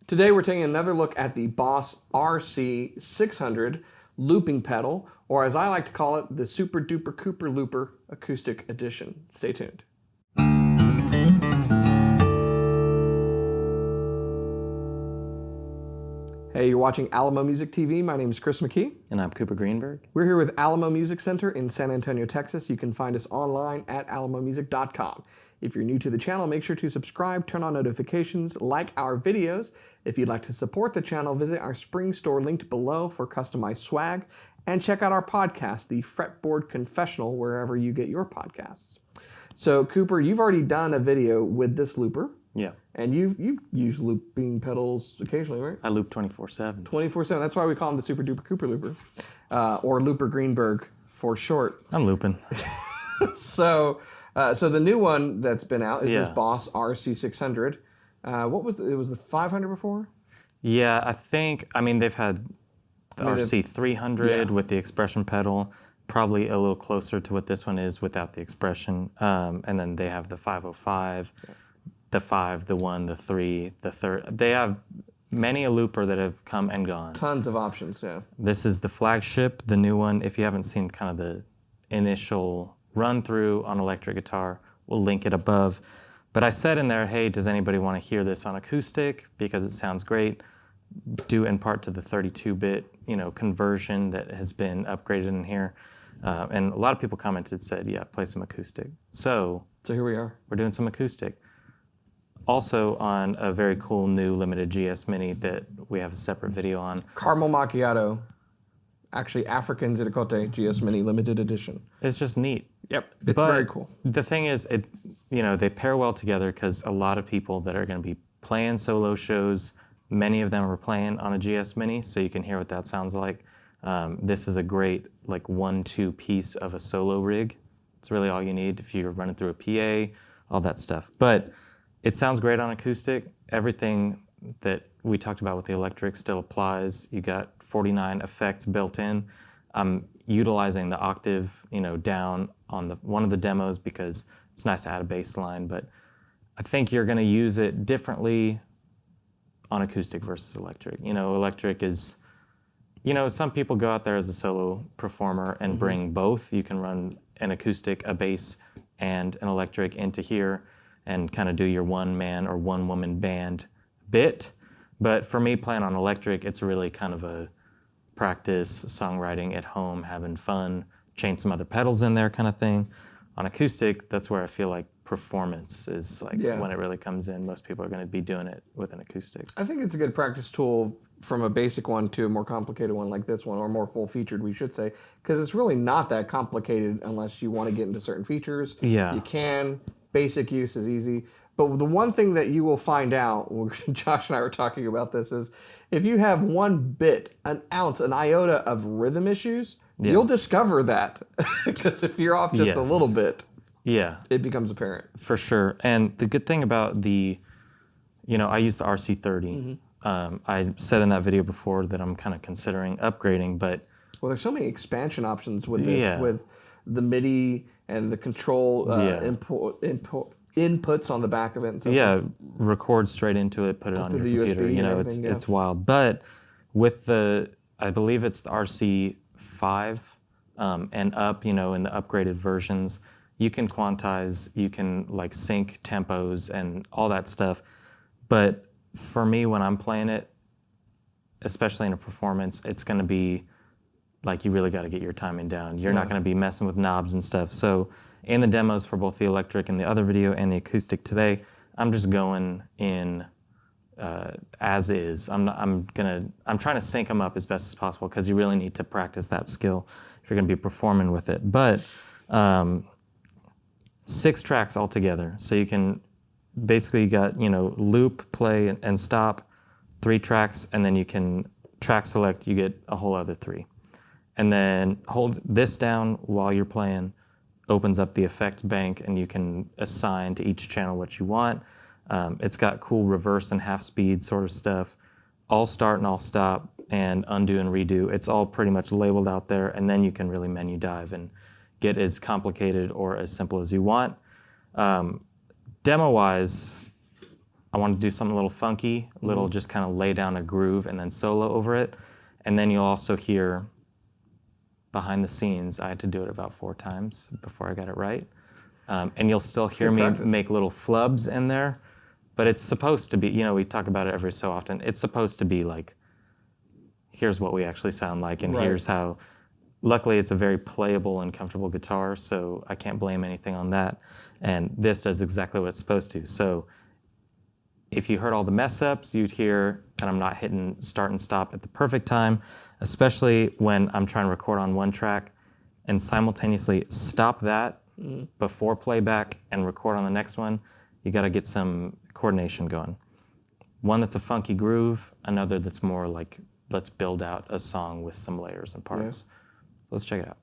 Today we're taking another look at the Boss RC-600 looping pedal, or as I like to call it, the Super Duper Cooper Looper Acoustic Edition. Stay tuned. Hey, you're watching Alamo Music TV. My name is Chris McKee. And I'm Cooper Greenberg. We're here with Alamo Music Center in San Antonio, Texas. You can find us online at alamomusic.com. If you're new to the channel, make sure to subscribe, turn on notifications, like our videos. If you'd like to support the channel, visit our spring store linked below for customized swag, and check out our podcast, the Fretboard Confessional, wherever you get your podcasts. So, Cooper, you've already done a video with this looper. Yeah. And you've used looping pedals occasionally, right? I loop 24/7. 24/7. That's why we call him the Super Duper Cooper Looper, or Looper Greenberg for short. I'm looping. So the new one that's been out is Yeah. this Boss RC-600. What was it was the 500 before? Yeah, I mean, they've had the RC-300 with the expression pedal, probably a little closer to what this one is without the expression. And then they have the 505. The 5, the 1, the 3, the 3rd. They have many a looper that have come and gone. Tons of options, yeah. This is the flagship, the new one. If you haven't seen kind of the initial run through on electric guitar, we'll link it above. But I said in there, hey, does anybody want to hear this on acoustic? Because it sounds great. Due in part to the 32-bit, conversion that has been upgraded in here. And a lot of people commented, said, yeah, play some acoustic. So here we are. We're doing some acoustic. Also on a very cool new limited GS Mini that we have a separate video on. Caramel Macchiato, actually African Ziricote GS Mini limited edition. It's just neat. Yep, it's very cool. The thing is, they pair well together because a lot of people that are going to be playing solo shows, many of them are playing on a GS Mini, so you can hear what that sounds like. This is a great 1-2 piece of a solo rig. It's really all you need if you're running through a PA, all that stuff. But it sounds great on acoustic. Everything that we talked about with the electric still applies. You got 49 effects built in. I'm utilizing the octave, down on one of the demos because it's nice to add a bass line, but I think you're going to use it differently on acoustic versus electric. Electric is, some people go out there as a solo performer and bring both. You can run an acoustic, a bass, and an electric into here and kind of do your one-man or one-woman band bit. But for me, playing on electric, it's really kind of a practice, songwriting at home, having fun, change some other pedals in there kind of thing. On acoustic, that's where I feel like performance is when it really comes in. Most people are going to be doing it with an acoustic. I think it's a good practice tool from a basic one to a more complicated one like this one, or more full-featured, we should say, because it's really not that complicated unless you want to get into certain features. Yeah. You can. Basic use is easy. But the one thing that you will find out, Josh and I were talking about this, is if you have one bit, an ounce, an iota of rhythm issues, you'll discover that. Because if you're off just a little bit, it becomes apparent. For sure. And the good thing about I use the RC-30. I said in that video before that I'm kind of considering upgrading, but... Well, there's so many expansion options with this, with the MIDI and the control inputs on the back of it. And so forth. Record straight into it, put it on your computer. USB it's wild. But with I believe it's the RC5 and up, in the upgraded versions, you can quantize, you can sync tempos and all that stuff. But for me, when I'm playing it, especially in a performance, it's going to be you really got to get your timing down. You're not going to be messing with knobs and stuff. So in the demos for both the electric and the other video and the acoustic today, I'm just going in as is. I'm trying to sync them up as best as possible because you really need to practice that skill if you're going to be performing with it. But 6 tracks altogether. So you can basically, you got loop, play, and stop, 3 tracks, and then you can track select. You get a whole other 3. And then hold this down while you're playing, opens up the effects bank, and you can assign to each channel what you want. It's got cool reverse and half speed sort of stuff, all start and all stop, and undo and redo. It's all pretty much labeled out there, and then you can really menu dive and get as complicated or as simple as you want. Demo-wise, I want to do something a little funky, little just kind of lay down a groove and then solo over it. And then you'll also hear behind the scenes, I had to do it about 4 times before I got it right. And you'll still hear me make little flubs in there, but it's supposed to be, you know, we talk about it every so often. It's supposed to be like, here's what we actually sound like, and here's how. Luckily, it's a very playable and comfortable guitar, so I can't blame anything on that. And this does exactly what it's supposed to. So if you heard all the mess ups, you'd hear that I'm not hitting start and stop at the perfect time, especially when I'm trying to record on one track and simultaneously stop that before playback and record on the next one. You got to get some coordination going. One that's a funky groove, another that's more like, let's build out a song with some layers and parts. Yeah. Let's check it out.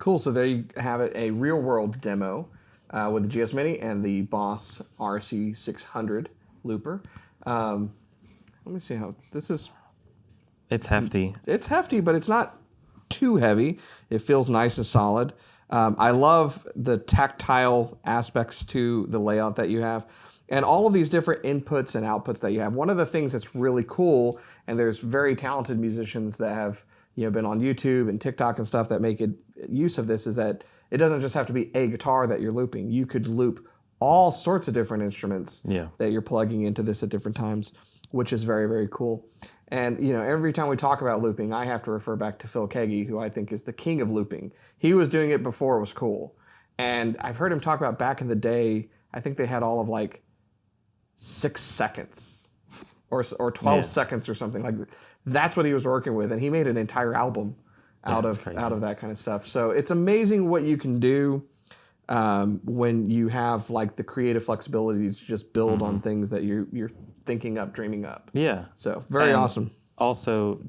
Cool. So there you have it, a real world demo with the GS Mini and the Boss RC-600 looper. Let me see how this is. It's hefty. It's hefty, but it's not too heavy. It feels nice and solid. I love the tactile aspects to the layout that you have and all of these different inputs and outputs that you have. One of the things that's really cool, and there's very talented musicians that have been on YouTube and TikTok and stuff that make use of this, is that it doesn't just have to be a guitar that you're looping. You could loop all sorts of different instruments that you're plugging into this at different times, which is very, very cool. And every time we talk about looping, I have to refer back to Phil Kagi, who I think is the king of looping. He was doing it before it was cool. And I've heard him talk about back in the day, I think they had all of like 6 seconds or 12 seconds or something. Like that's what he was working with. And he made an entire album out of that kind of stuff. So it's amazing what you can do when you have like the creative flexibility to just build on things that you're thinking up, dreaming up. Yeah. So very awesome. Also,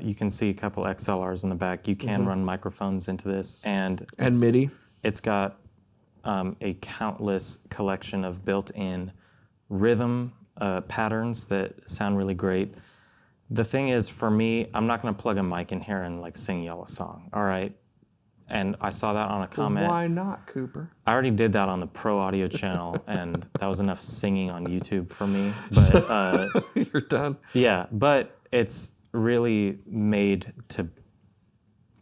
you can see a couple XLRs in the back. You can run microphones into this, and MIDI. It's got a countless collection of built-in rhythm patterns that sound really great. The thing is, for me, I'm not going to plug a mic in here and like sing y'all a song. All right. And I saw that on a comment. Why not, Cooper? I already did that on the Pro Audio channel, and that was enough singing on YouTube for me. But you're done. Yeah, but it's really made to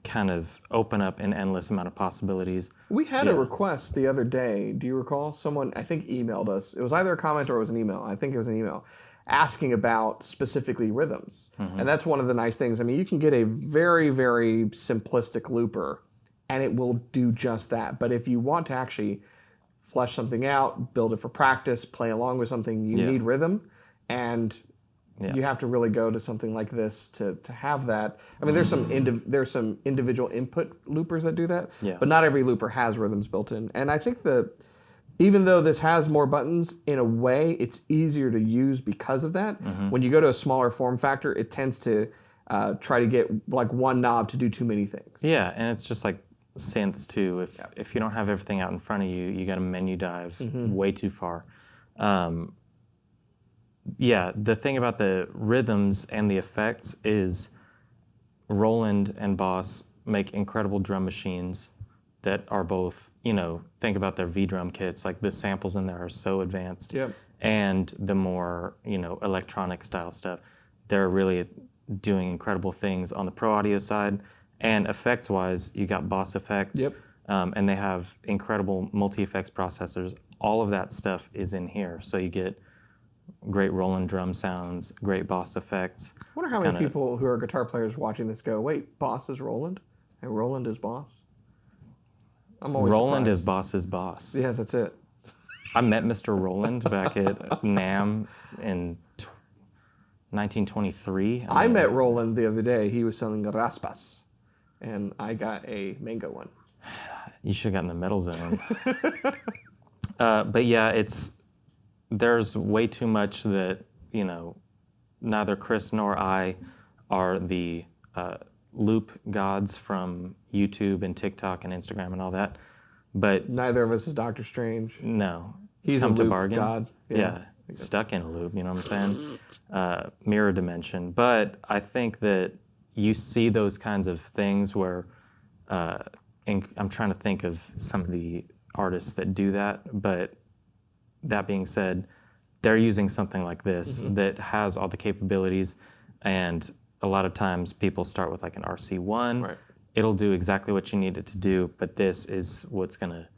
kind of open up an endless amount of possibilities. We had a request the other day. Do you recall? Someone, I think, emailed us. It was either a comment or it was an email. I think it was an email asking about specifically rhythms. And that's one of the nice things. I mean, you can get a very, very simplistic looper and it will do just that. But if you want to actually flesh something out, build it for practice, play along with something, you need rhythm. And you have to really go to something like this to have that. I mean, there's some individual input loopers that do that, but not every looper has rhythms built in. And I think even though this has more buttons, in a way, it's easier to use because of that. When you go to a smaller form factor, it tends to try to get like one knob to do too many things. Yeah, and it's just like synths too. If you don't have everything out in front of you, you got to menu dive way too far. Yeah, the thing about the rhythms and the effects is Roland and Boss make incredible drum machines that are both, think about their V-drum kits, like the samples in there are so advanced. And the more, electronic style stuff, they're really doing incredible things on the Pro Audio side. And effects-wise, you got Boss Effects, and they have incredible multi-effects processors. All of that stuff is in here, so you get great Roland drum sounds, great Boss effects. I wonder how many people who are guitar players watching this go, wait, Boss is Roland and Roland is Boss? I'm always Roland surprised. is Boss's boss. Yeah, that's it. I met Mr. Roland back at NAMM in 1923. I met Roland the other day. He was selling raspas, and I got a mango one. You should have gotten the metal zone. But yeah, there's way too much that, neither Chris nor I are the loop gods from YouTube and TikTok and Instagram and all that. But neither of us is Doctor Strange. No. He's Come a to loop bargain. god. Yeah. Stuck in a loop, you know what I'm saying? Mirror dimension. But I think that you see those kinds of things where, I'm trying to think of some of the artists that do that, but that being said, they're using something like this that has all the capabilities, and a lot of times people start with like an RC-1. Right. It'll do exactly what you need it to do, but this is what's going to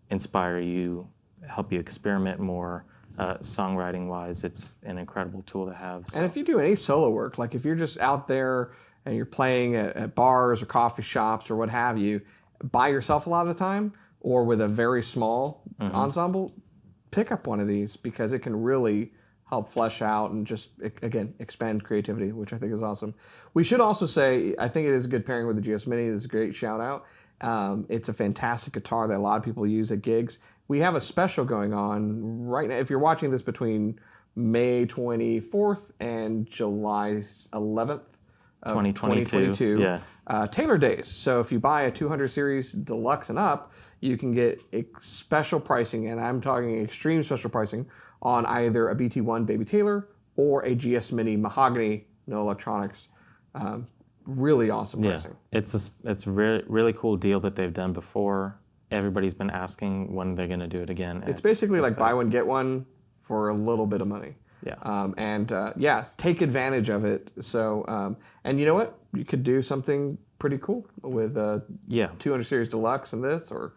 inspire you, help you experiment more. Songwriting-wise, it's an incredible tool to have. So. And if you do any solo work, like if you're just out there and you're playing at bars or coffee shops or what have you, by yourself a lot of the time, or with a very small ensemble, pick up one of these because it can really help flesh out and just, again, expand creativity, which I think is awesome. We should also say, I think it is a good pairing with the GS Mini. This is a great shout out. It's a fantastic guitar that a lot of people use at gigs. We have a special going on right now. If you're watching this between May 24th and July 11th, of 2022. Yeah. Taylor Days. So if you buy a 200 series deluxe and up, you can get special pricing, and I'm talking extreme special pricing on either a BT1 Baby Taylor or a GS Mini Mahogany, no electronics. Really awesome pricing. It's a really cool deal that they've done before. Everybody's been asking when they're going to do it again. It's basically like buy one, get one for a little bit of money. Yeah. Take advantage of it. So, and you know what? You could do something pretty cool with 200 series deluxe and this, or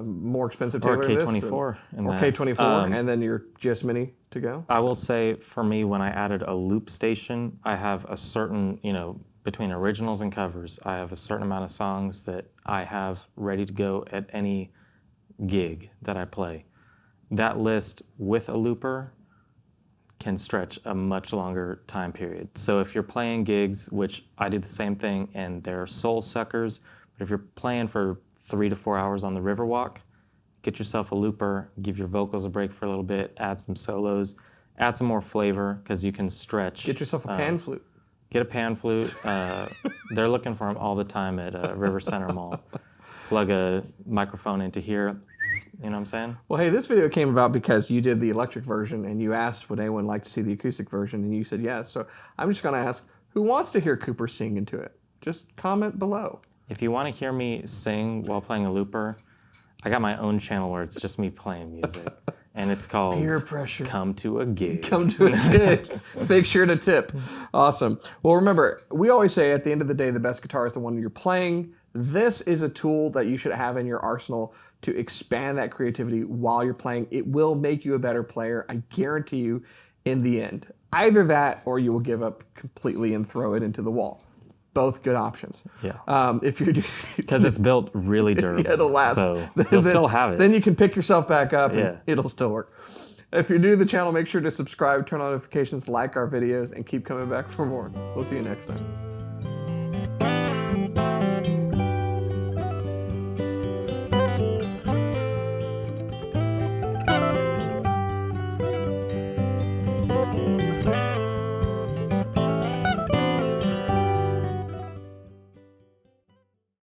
more expensive Taylor or K24 or K24, and then your GS Mini to go. I will say, for me, when I added a loop station, I have a certain, between originals and covers, I have a certain amount of songs that I have ready to go at any gig that I play. That list with a looper can stretch a much longer time period. So if you're playing gigs, which I do the same thing, and they're soul suckers, but if you're playing for 3 to 4 hours on the Riverwalk, get yourself a looper, give your vocals a break for a little bit, add some solos, add some more flavor, because you can stretch. Get yourself a pan flute. Get a pan flute. They're looking for them all the time at River Center Mall. Plug a microphone into here. You know what I'm saying? Well, hey, this video came about because you did the electric version, and you asked would anyone like to see the acoustic version, and you said yes. So I'm just going to ask, who wants to hear Cooper sing into it? Just comment below. If you want to hear me sing while playing a looper, I got my own channel where it's just me playing music. And it's called Peer Pressure. Come to a Gig. Come to a gig. Make sure to tip. Awesome. Well, remember, we always say at the end of the day, the best guitar is the one you're playing. This is a tool that you should have in your arsenal to expand that creativity while you're playing. It will make you a better player, I guarantee you, in the end. Either that or you will give up completely and throw it into the wall. Both good options. Yeah. If you're because it's built really durable. It'll last. So you'll still have it. Then you can pick yourself back up and it'll still work. If you're new to the channel, make sure to subscribe, turn on notifications, like our videos, and keep coming back for more. We'll see you next time.